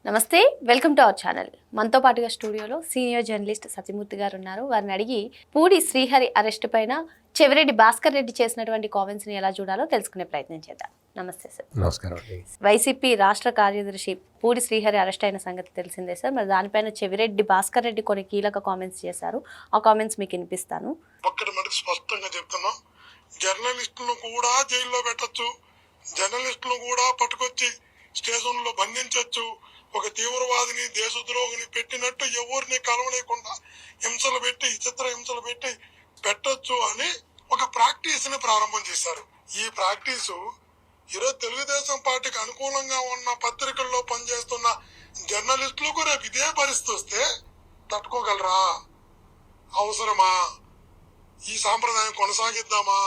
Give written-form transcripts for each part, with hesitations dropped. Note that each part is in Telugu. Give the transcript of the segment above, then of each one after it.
నమస్తే, వెల్కమ్ టు అవర్ ఛానల్. మనతో పాటుగా స్టూడియోలో సీనియర్ జర్నలిస్ట్ సత్యమూర్తి గారు ఉన్నారు. వారిని అడిగి పూడి శ్రీహరి అరెస్ట్ పైన చెవిరెడ్డి భాస్కర్ రెడ్డి చేసినటువంటి కామెంట్స్ ని ఎలా చూడాలో తెలుసుకునే ప్రయత్నం చేద్దాం. నమస్తే సార్. నమస్కారం. వైసీపీ రాష్ట్ర కార్యదర్శి పూడి శ్రీహరి అరెస్ట్ అయిన సంగతి తెలిసిందే సార్. మరి దానిపైన చెవిరెడ్డి భాస్కర్ రెడ్డి కొన్ని కీలక కామెంట్స్ చేశారు. ఆ కామెంట్స్ మీకు వినిపిస్తాను. ఒక్కటి మనకు స్పష్టంగా చెప్తున్నాం, జర్నలిస్టులను కూడా జైల్లో పెట్టచ్చు, జర్నలిస్టులను కూడా పట్టుకొచ్చి స్టేషన్లో బంధించవచ్చు, ఒక తీవ్రవాదిని దేశద్రోహిని పెట్టినట్టు ఎవరిని కలవలేకుండా హింసలు పెట్టి చిత్ర హింసలు పెట్టి పెట్టొచ్చు అని ఒక ప్రాక్టీస్ ని ప్రారంభం చేశారు. ఈ ప్రాక్టీసు ఈరోజు తెలుగుదేశం పార్టీకి అనుకూలంగా ఉన్న పత్రికల్లో పనిచేస్తున్న జర్నలిస్టులకు రేపు ఇదే పరిస్థితి వస్తే తట్టుకోగలరా? అవసరమా? ఈ సాంప్రదాయం కొనసాగిద్దామా?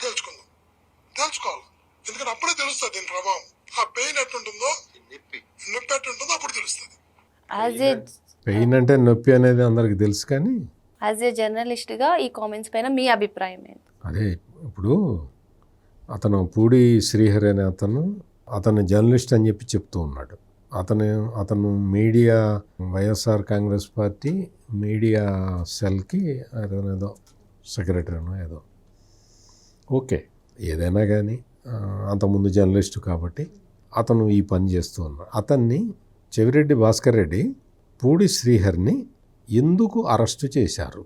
తెలుసుకోవాలి. ఎందుకంటే అప్పుడే తెలుస్తుంది దీని ప్రభావం. ఆ పెయిన్ ఎట్టుంటుందో, నొప్పి ఎట్టుంటుందో అప్పుడు తెలుస్తుంది. పెయిన్ అంటే నొప్పి అనేది అందరికి తెలుసు, కానీ యాజ్ ఏ జర్నలిస్ట్ గా ఈ కామెంట్స్ పైన మీ అభిప్రాయం ఏంటి? అదే ఇప్పుడు అతను పూడి శ్రీహరి అనే అతను జర్నలిస్ట్ అని చెప్పి చెప్తూ ఉన్నాడు. అతను మీడియా వైఎస్ఆర్ కాంగ్రెస్ పార్టీ మీడియా సెల్కి ఏదో సెక్రటరీనో ఏదో. ఓకే, ఏదైనా కానీ అంతకుముందు జర్నలిస్టు కాబట్టి అతను ఈ పని చేస్తూ ఉన్నాడు. అతన్ని చెవిరెడ్డి భాస్కర్ రెడ్డి పూడి శ్రీహరిని ఎందుకు అరెస్టు చేశారు?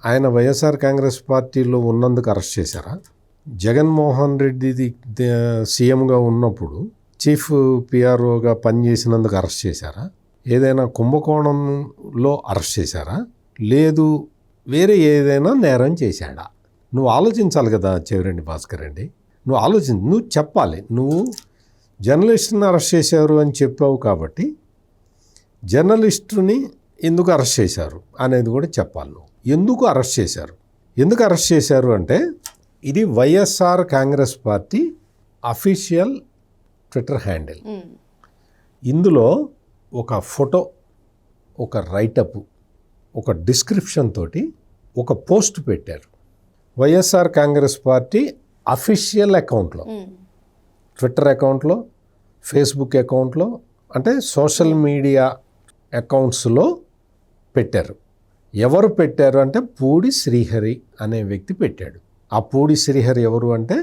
ఆయన వైఎస్ఆర్ కాంగ్రెస్ పార్టీలో ఉన్నందుకు అరెస్ట్ చేశారా? జగన్మోహన్ రెడ్డి సీఎంగా ఉన్నప్పుడు చీఫ్ పిఆర్ఓగా పనిచేసినందుకు అరెస్ట్ చేశారా? ఏదైనా కుంభకోణంలో అరెస్ట్ చేశారా? లేదు వేరే ఏదైనా నేరం చేశాడా? నువ్వు ఆలోచించాలి కదా చెవిరెడ్డి భాస్కర్ రెడ్డి. నువ్వు చెప్పాలి. నువ్వు జర్నలిస్టుని అరెస్ట్ చేశారు అని చెప్పావు కాబట్టి జర్నలిస్టుని ఎందుకు అరెస్ట్ చేశారు అనేది కూడా చెప్పాలి. నువ్వు ఎందుకు అరెస్ట్ చేశారు అంటే ఇది YSR Congress party official Twitter handle. ఇందులో ఒక ఫోటో, ఒక రైటప్, ఒక డిస్క్రిప్షన్ తోటి ఒక పోస్ట్ పెట్టారు. వైఎస్ఆర్ కాంగ్రెస్ పార్టీ అఫీషియల్ అకౌంట్లో, ట్విట్టర్ అకౌంట్లో, ఫేస్బుక్ అకౌంట్లో, అంటే సోషల్ మీడియా అకౌంట్స్లో పెట్టారు. ఎవరు పెట్టారు అంటే పూడి శ్రీహరి అనే వ్యక్తి పెట్టాడు. ఆ పూడి శ్రీహరి ఎవరు అంటే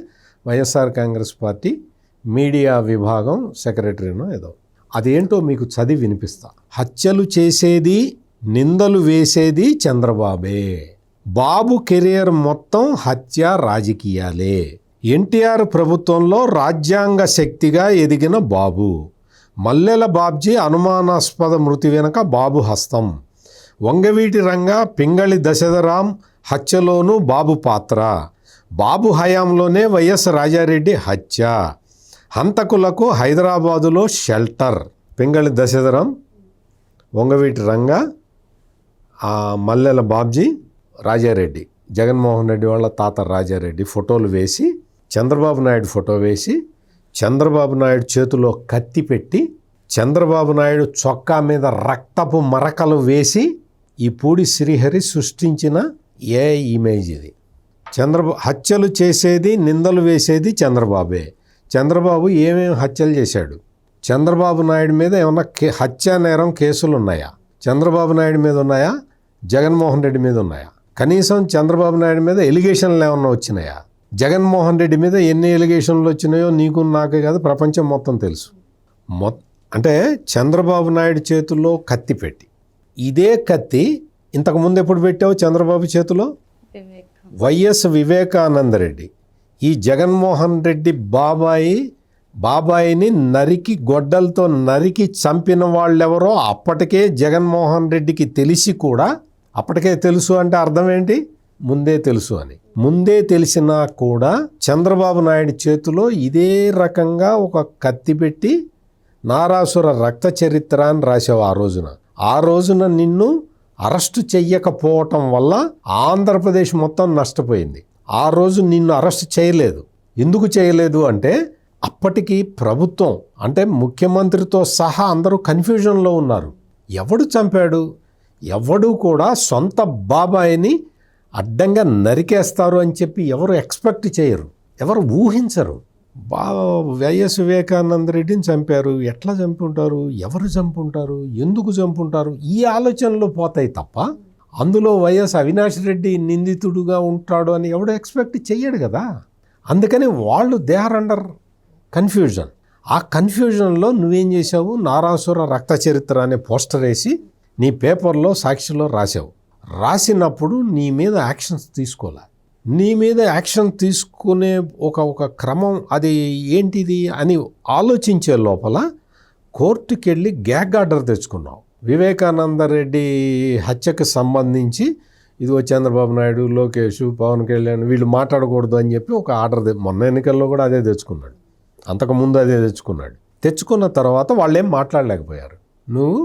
వైఎస్ఆర్ కాంగ్రెస్ పార్టీ మీడియా విభాగం సెక్రటరీనో ఏదో. అదేంటో మీకు చదివి వినిపిస్తా. హత్యలు చేసేది, నిందలు వేసేది చంద్రబాబే. బాబు కెరియర్ మొత్తం హత్య రాజకీయాలే. ఎన్టీఆర్ ప్రభుత్వంలో రాజ్యాంగ శక్తిగా ఎదిగిన బాబు. మల్లెల బాబ్జీ అనుమానాస్పద మృతి వెనుక బాబు హస్తం. వంగవీటి రంగా, పింగళి దశరథరాం హత్యలోనూ బాబు పాత్ర. బాబు హయాంలోనే వైఎస్ రాజారెడ్డి హత్య. హంతకులకు హైదరాబాదులో షెల్టర్. పింగళి దశరథరాం, వంగవీటి రంగా, మల్లెల బాబ్జీ, రాజారెడ్డి, జగన్మోహన్ రెడ్డి వాళ్ళ తాత రాజారెడ్డి ఫోటోలు వేసి, చంద్రబాబు నాయుడు ఫోటో వేసి, చంద్రబాబు నాయుడు చేతిలో కత్తి పెట్టి, చంద్రబాబు నాయుడు చొక్కా మీద రక్తపు మరకలు వేసి ఈ పూడి శ్రీహరి సృష్టించిన ఇమేజ్ ఇది. హత్యలు చేసేది, నిందలు వేసేది చంద్రబాబే. చంద్రబాబు ఏమేమి హత్యలు చేశాడు? చంద్రబాబు నాయుడు మీద ఏమన్నా హత్యా నేరం కేసులు ఉన్నాయా? చంద్రబాబు నాయుడు మీద ఉన్నాయా? జగన్మోహన్ రెడ్డి మీద ఉన్నాయా? కనీసం చంద్రబాబు నాయుడు మీద ఎలిగేషన్లు ఏమన్నా వచ్చినాయా? జగన్మోహన్ రెడ్డి మీద ఎన్ని ఎలిగేషన్లు వచ్చినాయో నీకు నాకే కాదు, ప్రపంచం మొత్తం తెలుసు. అంటే చంద్రబాబు నాయుడు చేతుల్లో కత్తి పెట్టి, ఇదే కత్తి ఇంతకుముందు ఎప్పుడు పెట్టావు చంద్రబాబు చేతిలో? వైఎస్ వివేకానందరెడ్డి, ఈ జగన్మోహన్ రెడ్డి బాబాయిని నరికి, గొడ్డలతో నరికి చంపిన వాళ్ళెవరో అప్పటికే జగన్మోహన్ రెడ్డికి తెలిసి కూడా, అప్పటికే తెలుసు అంటే అర్థం ఏంటి? ముందే తెలుసు అని. ముందే తెలిసినా కూడా చంద్రబాబు నాయుడు చేతిలో ఇదే రకంగా ఒక కత్తి పెట్టి నారాసుర రక్త చరిత్ర అని రాసావు. ఆ రోజున నిన్ను అరెస్టు చెయ్యకపోవటం వల్ల ఆంధ్రప్రదేశ్ మొత్తం నష్టపోయింది. ఆ రోజు నిన్ను అరెస్ట్ చేయలేదు. ఎందుకు చేయలేదు అంటే అప్పటికి ప్రభుత్వం, అంటే ముఖ్యమంత్రితో సహా అందరూ కన్ఫ్యూజన్లో ఉన్నారు. ఎవడు చంపాడు? ఎవడు కూడా సొంత బాబాయిని అడ్డంగా నరికేస్తారు అని చెప్పి ఎవరు ఎక్స్పెక్ట్ చేయరు, ఎవరు ఊహించరు. వైఎస్ వివేకానంద రెడ్డిని చంపారు, ఎట్లా చంపుంటారు, ఎవరు చంపుంటారు, ఎందుకు చంపుంటారు, ఈ ఆలోచనలు పోతాయి తప్ప అందులో వైఎస్ అవినాష్ రెడ్డి నిందితుడుగా ఉంటాడు అని ఎవడు ఎక్స్పెక్ట్ చెయ్యడు కదా. అందుకని వాళ్ళు దే ఆర్ అండర్ కన్ఫ్యూజన్. ఆ కన్ఫ్యూజన్లో నువ్వేం చేసావు, నారాసుర రక్త చరిత్ర అనే పోస్టర్ వేసి నీ పేపర్లో సాక్షిలో రాసావు. రాసినప్పుడు నీ మీద యాక్షన్స్ తీసుకోలే. నీ మీద యాక్షన్ తీసుకునే ఒక క్రమం అది ఏంటిది అని ఆలోచించే లోపల కోర్టుకి వెళ్ళి గ్యాగ్ ఆర్డర్ తెచ్చుకున్నావు. వివేకానంద రెడ్డి హత్యకు సంబంధించి ఇదిగో చంద్రబాబు నాయుడు, లోకేష్, పవన్ కళ్యాణ్ వీళ్ళు మాట్లాడకూడదు అని చెప్పి ఒక ఆర్డర్ మొన్న ఎన్నికల్లో కూడా అదే తెచ్చుకున్నాడు, అంతకుముందు అదే తెచ్చుకున్నాడు. తెచ్చుకున్న తర్వాత వాళ్ళేం మాట్లాడలేకపోయారు. నువ్వు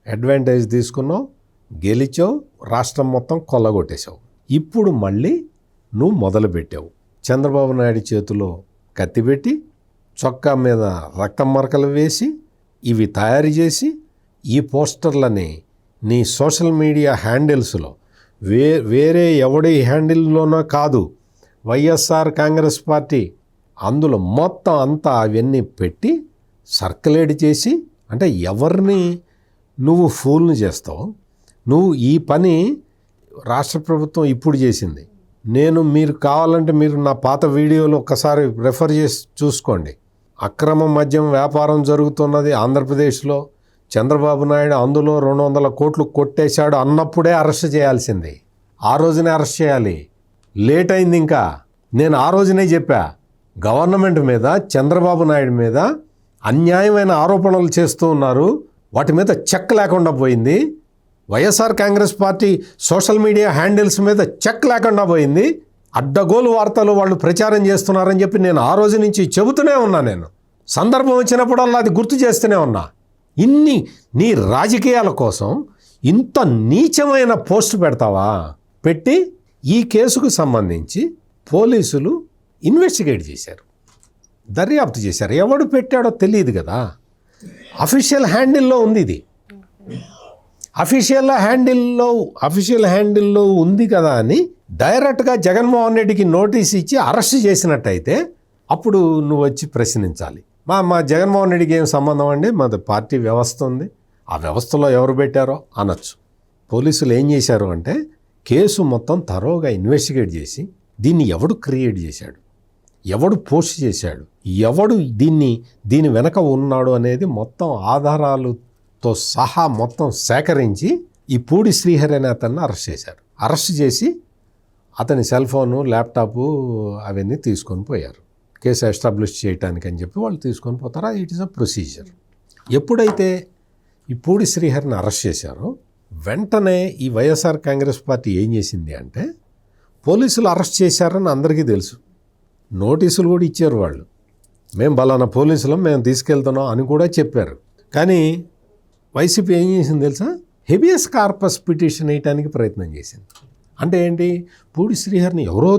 అడ్వాంటేజ్ తీసుకున్నావు, గెలిచావు, రాష్ట్రం మొత్తం కొల్లగొట్టేశావు. ఇప్పుడు మళ్ళీ నువ్వు మొదలుపెట్టావు. చంద్రబాబు నాయుడు చేతిలో కత్తి పెట్టి చొక్కా మీద రక్తం మరకలు వేసి ఇవి తయారు చేసి ఈ పోస్టర్లని నీ సోషల్ మీడియా హ్యాండిల్స్లో వేరే ఎవడి హ్యాండిల్లోనో కాదు, వైఎస్ఆర్ కాంగ్రెస్ పార్టీ అందులో మొత్తం అంతా అవన్నీ పెట్టి సర్క్యులేట్ చేసి, అంటే ఎవరిని నువ్వు ఫూల్ని చేస్తావు. నువ్వు ఈ పని రాష్ట్ర ప్రభుత్వం ఇప్పుడు చేసింది. మీరు కావాలంటే మీరు నా పాత వీడియోలు ఒక్కసారి రెఫర్ చేసి చూసుకోండి. అక్రమ మద్యం వ్యాపారం జరుగుతున్నది ఆంధ్రప్రదేశ్లో, చంద్రబాబు నాయుడు అందులో 200 కోట్లు కొట్టేశాడు అన్నప్పుడే అరెస్ట్ చేయాల్సింది. ఆ రోజునే అరెస్ట్ చేయాలి. లేట్ అయింది. ఇంకా నేను ఆ రోజునే చెప్పా, గవర్నమెంట్ మీద, చంద్రబాబు నాయుడు మీద అన్యాయమైన ఆరోపణలు చేస్తూ ఉన్నారు, వాటి మీద చెక్ లేకుండా పోయింది. YSR Congress party social media handles మీద చెక్ లేకుండా పోయింది. అడ్డగోలు వార్తలు వాళ్ళు ప్రచారం చేస్తున్నారని చెప్పి నేను ఆ రోజు నుంచి చెబుతూనే ఉన్నా. నేను సందర్భం వచ్చినప్పుడల్లా అది గుర్తు చేస్తూనే ఉన్నా. ఇన్ని నీ రాజకీయాల కోసం ఇంత నీచమైన పోస్ట్ పెడతావా? పెట్టి ఈ కేసుకు సంబంధించి పోలీసులు ఇన్వెస్టిగేట్ చేశారు, దర్యాప్తు చేశారు. ఎవడు పెట్టాడో తెలియదు కదా. అఫీషియల్ హ్యాండిల్లో ఉంది ఇది, అఫీషియల్ హ్యాండిల్లో ఉంది కదా అని డైరెక్ట్గా జగన్మోహన్ రెడ్డికి నోటీస్ ఇచ్చి అరెస్ట్ చేసినట్టయితే అప్పుడు నువ్వు వచ్చి ప్రశ్నించాలి. మా జగన్మోహన్ రెడ్డికి ఏం సంబంధం అండి, మాది పార్టీ వ్యవస్థ ఉంది, ఆ వ్యవస్థలో ఎవరు పెట్టారో అనొచ్చు. పోలీసులు ఏం చేశారు అంటే కేసు మొత్తం తరోగా ఇన్వెస్టిగేట్ చేసి దీన్ని ఎవడు క్రియేట్ చేశాడు, ఎవడు పోస్ట్ చేశాడు, ఎవడు దీని వెనక ఉన్నాడు అనేది మొత్తం ఆధారాలతో సహా మొత్తం సేకరించి ఈ పూడి శ్రీహరి అనే అతన్ని అరెస్ట్ చేశారు. అరెస్ట్ చేసి అతని సెల్ ఫోను, ల్యాప్టాపు అవన్నీ తీసుకొని పోయారు. కేసు ఎస్టాబ్లిష్ చేయడానికి అని చెప్పి వాళ్ళు తీసుకొని పోతారు. It is a procedure. ఎప్పుడైతే ఈ పూడి శ్రీహరిని అరెస్ట్ చేశారో వెంటనే ఈ వైఎస్ఆర్ కాంగ్రెస్ పార్టీ ఏం చేసింది అంటే, పోలీసులు అరెస్ట్ చేశారని అందరికీ తెలుసు, నోటీసులు కూడా ఇచ్చారు వాళ్ళు, మేము బలానా పోలీసులం మేము తీసుకెళ్తున్నాం అని కూడా చెప్పారు. కానీ వైసీపీ ఏం చేసింది తెలుసా, హెబియస్ కార్పస్ పిటిషన్ వేయడానికి ప్రయత్నం చేసింది. అంటే ఏంటి, పూడి శ్రీహరిని ఎవరో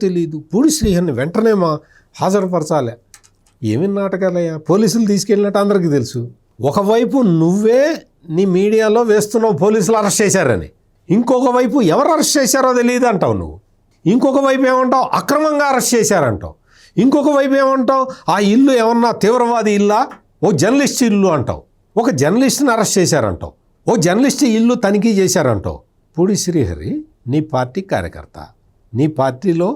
తెలియదు, పూడి శ్రీహరిని వెంటనే హాజరుపరచాలి. ఏమి నాటకాలయ్యా, పోలీసులు తీసుకెళ్ళినట్టు అందరికీ తెలుసు. ఒకవైపు నువ్వే నీ మీడియాలో వేస్తున్నావు పోలీసులు అరెస్ట్ చేశారని, ఇంకొక వైపు ఎవరు అరెస్ట్ చేశారో తెలియదు అంటావు నువ్వు, ఇంకొక వైపు ఏమంటావు అక్రమంగా అరెస్ట్ చేశారంటావు, ఇంకొక వైపు ఏమంటావు ఆ ఇల్లు ఏమన్నా తీవ్రవాది ఇల్లా, ఓ జర్నలిస్ట్ ఇల్లు అంటావు, ఒక జర్నలిస్ట్ని అరెస్ట్ చేశారంటావు, ఓ జర్నలిస్ట్ ఇల్లు తనిఖీ చేశారంటావు. పూడి శ్రీహరి నీ పార్టీ కార్యకర్త, నీ పార్టీలో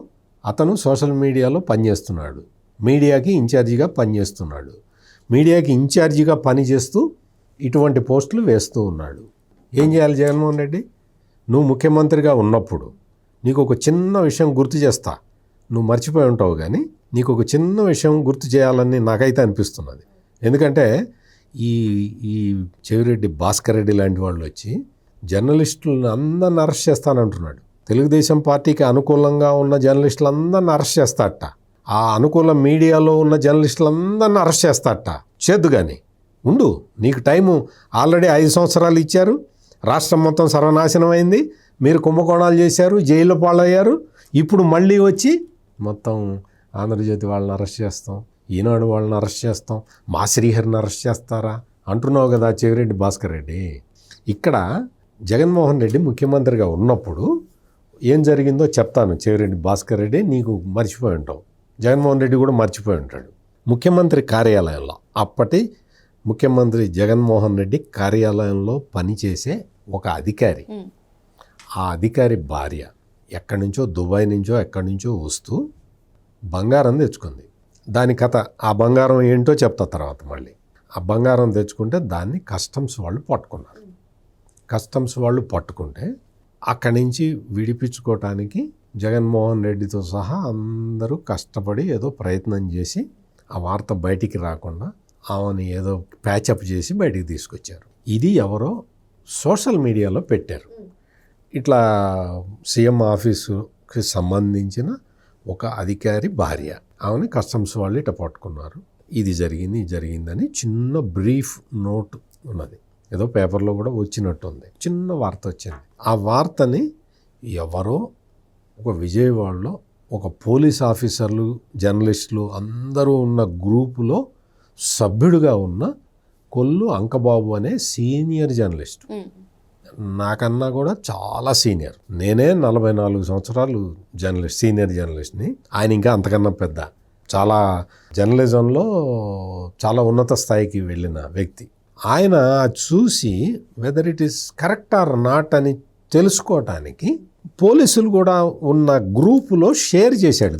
అతను సోషల్ మీడియాలో పనిచేస్తున్నాడు, మీడియాకి ఇన్ఛార్జిగా పనిచేస్తున్నాడు, మీడియాకి ఇన్ఛార్జిగా పనిచేస్తూ ఇటువంటి పోస్టులు వేస్తూ ఉన్నాడు. ఏం చేయాలి జగన్మోహన్ రెడ్డి, నువ్వు ముఖ్యమంత్రిగా ఉన్నప్పుడు నీకు ఒక చిన్న విషయం గుర్తు చేస్తా, నువ్వు మర్చిపోయి ఉంటావు కానీ నీకు ఒక చిన్న విషయం గుర్తు చేయాలని నాకైతే అనిపిస్తున్నది. ఎందుకంటే ఈ చెవిరెడ్డి భాస్కర్ రెడ్డి లాంటి వాళ్ళు వచ్చి జర్నలిస్టులను అందరిని అరెస్ట్ చేస్తానంటున్నాడు. తెలుగుదేశం పార్టీకి అనుకూలంగా ఉన్న జర్నలిస్టులందరిని అరెస్ట్ చేస్తాడట, ఆ అనుకూల మీడియాలో ఉన్న జర్నలిస్టులందరిని అరెస్ట్ చేస్తాడట. చేద్దు కానీ ఉండు, నీకు టైము ఆల్రెడీ 5 సంవత్సరాలు ఇచ్చారు, రాష్ట్రం మొత్తం సర్వనాశనం అయింది, మీరు కుంభకోణాలు చేశారు, జైల్లో పాలయ్యారు, ఇప్పుడు మళ్ళీ వచ్చి మొత్తం ఆంధ్రజ్యోతి వాళ్ళని అరెస్ట్ చేస్తాం, ఈనాడు వాళ్ళని అరెస్ట్ చేస్తాం, మా శ్రీహరిని అరెస్ట్ చేస్తారా అంటున్నావు కదా చెవిరెడ్డి భాస్కర్ రెడ్డి. ఇక్కడ జగన్మోహన్ రెడ్డి ముఖ్యమంత్రిగా ఉన్నప్పుడు ఏం జరిగిందో చెప్తాను. చెవిరెడ్డి భాస్కర్ రెడ్డి నీకు మర్చిపోయి ఉంటావు, జగన్మోహన్ రెడ్డి కూడా మర్చిపోయి ఉంటాడు. ముఖ్యమంత్రి కార్యాలయంలో అప్పటి ముఖ్యమంత్రి జగన్మోహన్ రెడ్డి కార్యాలయంలో పనిచేసే ఒక అధికారి, ఆ అధికారి భార్య ఎక్కడి నుంచో దుబాయ్ నుంచో ఎక్కడి నుంచో వస్తూ బంగారం తెచ్చుకుంది. దాని కథ, ఆ బంగారం ఏంటో చెప్తా తర్వాత మళ్ళీ. ఆ బంగారం తెచ్చుకుంటే దాన్ని కస్టమ్స్ వాళ్ళు పట్టుకున్నారు. కస్టమ్స్ వాళ్ళు పట్టుకుంటే అక్కడి నుంచి విడిపించుకోవటానికి జగన్మోహన్ రెడ్డితో సహా అందరూ కష్టపడి ఏదో ప్రయత్నం చేసి ఆ వార్త బయటికి రాకుండా ఆమెను ఏదో ప్యాచప్ చేసి బయటికి తీసుకొచ్చారు. ఇది ఎవరో సోషల్ మీడియాలో పెట్టారు. ఇట్లా సీఎం ఆఫీసుకి సంబంధించిన ఒక అధికారి భార్య, ఆమెని కస్టమ్స్ వాళ్ళు ఇట్లా పట్టుకున్నారు, ఇది జరిగిందని చిన్న బ్రీఫ్ నోట్ ఉన్నది. ఏదో పేపర్లో కూడా వచ్చినట్టుంది, చిన్న వార్త వచ్చింది. ఆ వార్తని ఎవరో ఒక విజయవాడలో ఒక పోలీస్ ఆఫీసర్లు, జర్నలిస్టులు అందరూ ఉన్న గ్రూపులో సభ్యుడిగా ఉన్న కొల్లు అంకబాబు అనే సీనియర్ జర్నలిస్ట్, నాకన్నా కూడా చాలా సీనియర్. నేనే 44 సంవత్సరాలు జర్నలిస్ట్, సీనియర్ జర్నలిస్ట్ని. ఆయన ఇంకా అంతకన్నా పెద్ద, చాలా జర్నలిజంలో చాలా ఉన్నత స్థాయికి వెళ్ళిన వ్యక్తి. ఆయన చూసి whether it is correct or not అని తెలుసుకోవటానికి పోలీసులు కూడా ఉన్న గ్రూపులో షేర్ చేశాడు.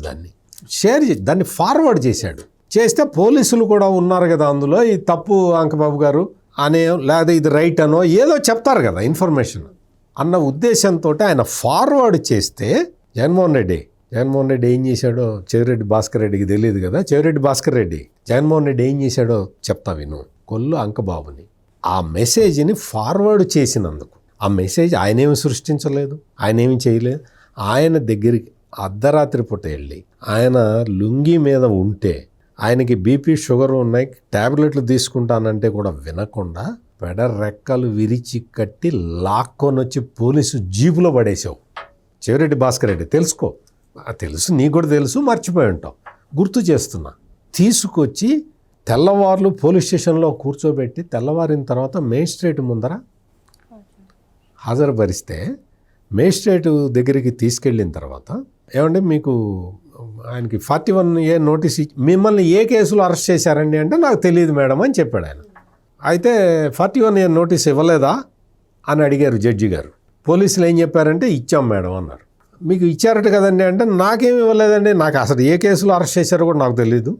దాన్ని ఫార్వర్డ్ చేశాడు. చేస్తే పోలీసులు కూడా ఉన్నారు కదా అందులో, ఈ తప్పు అంకబాబు గారు అనే, లేదా ఇది రైట్ అనో ఏదో చెప్తారు కదా ఇన్ఫర్మేషన్ అన్న ఉద్దేశంతో ఆయన ఫార్వర్డ్ చేస్తే జగన్మోహన్ రెడ్డి ఏం చేశాడో చెవిరెడ్డి భాస్కర్ రెడ్డికి తెలియదు కదా. చెవిరెడ్డి భాస్కర్ రెడ్డి జగన్మోహన్ రెడ్డి ఏం చేశాడో చెప్తా విను. కొల్లు అంకబాబుని ఆ మెసేజ్ని ఫార్వర్డ్ చేసినందుకు, ఆ మెసేజ్ ఆయనేమి సృష్టించలేదు, ఆయనేమి చేయలేదు. ఆయన దగ్గరికి అర్ధరాత్రి పూట వెళ్ళి ఆయన లుంగీ మీద ఉంటే, ఆయనకి బీపీ షుగర్ ఉన్నాయి, ట్యాబ్లెట్లు తీసుకుంటానంటే కూడా వినకుండా పెడ రెక్కలు విరిచి కట్టి లాక్కొని వచ్చి పోలీసు జీపులో పడేసావు. చెవిరెడ్డి భాస్కర్ రెడ్డి తెలుసుకో, తెలుసు, నీకు కూడా తెలుసు, మర్చిపోయి ఉంటావు, గుర్తు చేస్తున్నా. తీసుకొచ్చి తెల్లవార్లు పోలీస్ స్టేషన్లో కూర్చోబెట్టి తెల్లవారిన తర్వాత మేజిస్ట్రేట్ ముందర హాజరుపరిస్తే, మేజిస్ట్రేట్ దగ్గరికి తీసుకెళ్ళిన తర్వాత ఏమంటే మీకు ఆయనకి 41A నోటీస్ ఇచ్చి మిమ్మల్ని ఏ కేసులో అరెస్ట్ చేశారండి అంటే నాకు తెలియదు మేడం అని చెప్పాడు ఆయన. అయితే 41A నోటీస్ ఇవ్వలేదా అని అడిగారు జడ్జి గారు. పోలీసులు ఏం చెప్పారంటే ఇచ్చాం మేడం అన్నారు. మీకు ఇచ్చారట కదండి అంటే నాకేమి ఇవ్వలేదండి, నాకు అసలు ఏ కేసులో అరెస్ట్ చేశారో కూడా నాకు తెలియదు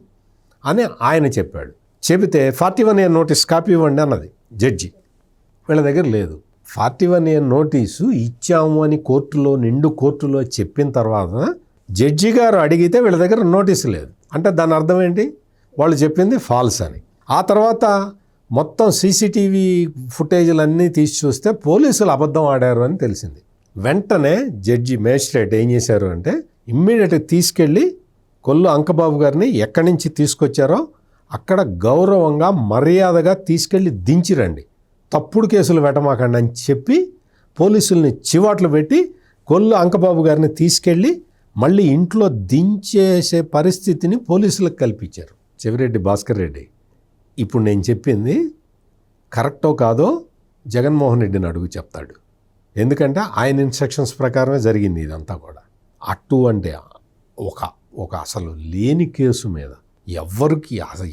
అని ఆయన చెప్పాడు. చెబితే 41A నోటీస్ కాపీ ఇవ్వండి అన్నది జడ్జి. వీళ్ళ దగ్గర లేదు. 41A నోటీసు ఇచ్చాము అని నిండు కోర్టులో చెప్పిన తర్వాత జడ్జి గారు అడిగితే వీళ్ళ దగ్గర నోటీసు లేదు అంటే దాని అర్థం ఏంటి, వాళ్ళు చెప్పింది ఫాల్స్ అని. ఆ తర్వాత మొత్తం సీసీటీవీ ఫుటేజీలన్నీ తీసి చూస్తే పోలీసులు అబద్ధం ఆడారు అని తెలిసింది. వెంటనే జడ్జి మేజిస్ట్రేట్ ఏం చేశారు అంటే ఇమ్మీడియట్గా తీసుకెళ్ళి కొల్లు అంకబాబు గారిని ఎక్కడి నుంచి తీసుకొచ్చారో అక్కడ గౌరవంగా మర్యాదగా తీసుకెళ్ళి దించిరండి, తప్పుడు కేసులు పెట్టమాకండి అని చెప్పి పోలీసుల్ని చివాట్లు పెట్టి కొల్లు అంకబాబు గారిని తీసుకెళ్ళి మళ్ళీ ఇంట్లో దించేసే పరిస్థితిని పోలీసులకు కల్పించారు. చెవిరెడ్డి భాస్కర్ రెడ్డి ఇప్పుడు నేను చెప్పింది కరెక్టో కాదో జగన్మోహన్ రెడ్డిని అడుగు చెప్తాడు. ఎందుకంటే ఆయన ఇన్స్ట్రక్షన్స్ ప్రకారమే జరిగింది ఇదంతా కూడా. అటువంటి ఒక అసలు లేని కేసు మీద, ఎవ్వరికి అసలు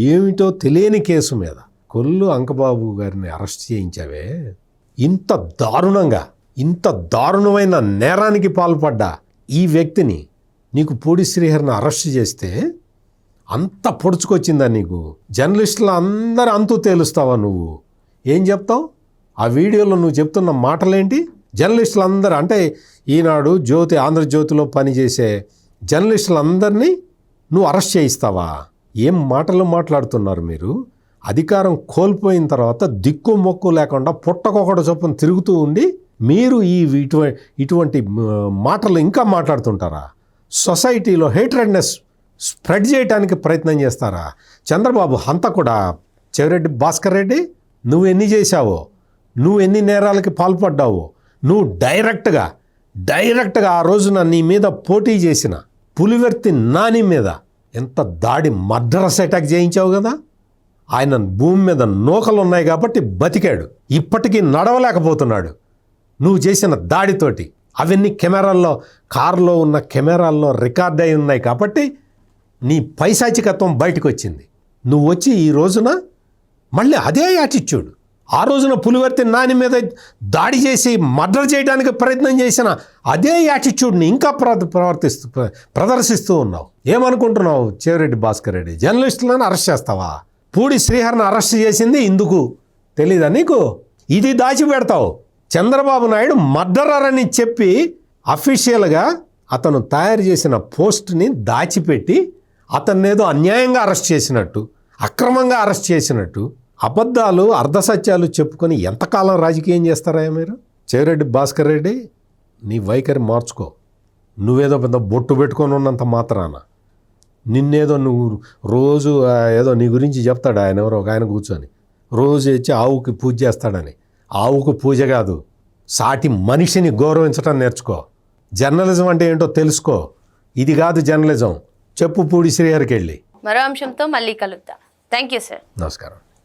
ఏమిటో తెలియని కేసు మీద కొల్లు అంకబాబు గారిని అరెస్ట్ చేయించావే, ఇంత దారుణమైన నేరానికి పాల్పడ్డా ఈ వ్యక్తిని, నీకు పూడి శ్రీహరిని అరెస్ట్ చేస్తే అంత పొడుచుకొచ్చిందా నీకు? జర్నలిస్టులు అందరూ అంతు తేలుస్తావా నువ్వు? ఏం చెప్తావు? ఆ వీడియోలో నువ్వు చెప్తున్న మాటలేంటి? జర్నలిస్టులు అందరూ అంటే ఈనాడు జ్యోతి, ఆంధ్రజ్యోతిలో పనిచేసే జర్నలిస్టులందరినీ నువ్వు అరెస్ట్ చేయిస్తావా? ఏం మాటలు మాట్లాడుతున్నారు మీరు? అధికారం కోల్పోయిన తర్వాత దిక్కు మొక్కు లేకుండా పుట్టకొకటి చొప్పున తిరుగుతూ ఉండి మీరు ఇటువంటి మాటలు ఇంకా మాట్లాడుతుంటారా? సొసైటీలో హేట్రెడ్నెస్ స్ప్రెడ్ చేయడానికి ప్రయత్నం చేస్తారా? చంద్రబాబు హంతకుడా చెవిరెడ్డి భాస్కర్ రెడ్డి? నువ్వు ఎన్ని చేశావో, నువ్వు ఎన్ని నేరాలకి పాల్పడ్డావో, నువ్వు డైరెక్ట్గా ఆ రోజున నీ మీద పోటీ చేసిన పులివర్తి నాని మీద ఎంత దాడి, మర్డరస్ అటాక్ చేయించావు కదా. ఆయన భూమి మీద నూకలు ఉన్నాయి కాబట్టి బతికాడు, ఇప్పటికీ నడవలేకపోతున్నాడు నువ్వు చేసిన దాడితోటి. అవన్నీ కెమెరాల్లో, కారులో ఉన్న కెమెరాల్లో రికార్డ్ అయి ఉన్నాయి కాబట్టి నీ పైశాచికత్వం బయటకు వచ్చింది. నువ్వు వచ్చి ఈ రోజున మళ్ళీ అదే యాటిట్యూడ్, ఆ రోజున పులివర్తి నాని మీద దాడి చేసి మర్డర్ చేయడానికి ప్రయత్నం చేసిన అదే యాటిట్యూడ్ని ఇంకా ప్రదర్శిస్తూ ఉన్నావు. ఏమనుకుంటున్నావు? చెవిరెడ్డి భాస్కర్ రెడ్డి జర్నలిస్టులను అరెస్ట్ చేస్తావా? పూడి శ్రీహరిని అరెస్ట్ చేసింది ఇందుకు తెలీదా నీకు? ఇది దాచిపెడతావు. చంద్రబాబు నాయుడు మర్డరర్ అని చెప్పి అఫీషియల్గా అతను తయారు చేసిన పోస్ట్ని దాచిపెట్టి అతన్నేదో అన్యాయంగా అరెస్ట్ చేసినట్టు, అక్రమంగా అరెస్ట్ చేసినట్టు అబద్ధాలు, అర్ధసత్యాలు చెప్పుకొని ఎంతకాలం రాజకీయం చేస్తారా మీరు? చెవిరెడ్డి భాస్కర్ రెడ్డి, నీ వైఖరి మార్చుకో. నువ్వేదో పెద్ద బొట్టు పెట్టుకొని ఉన్నంత మాత్రాన నిన్నేదో నువ్వు రోజు ఏదో నీ గురించి చెప్తాడు ఆయన, ఎవరో ఒక ఆయన కూర్చొని రోజు వచ్చి ఆవుకి పూజ చేస్తాడని. ఆవుకు పూజ కాదు, సాటి మనిషిని గౌరవించడం నేర్చుకో. జర్నలిజం అంటే ఏంటో తెలుసుకో. ఇది కాదు జర్నలిజం. చెప్పు పూడి శ్రీహరికి వెళ్ళి. మరో అంశంతో మళ్ళీ కలుద్దాం. Thank you sir. నమస్కారం.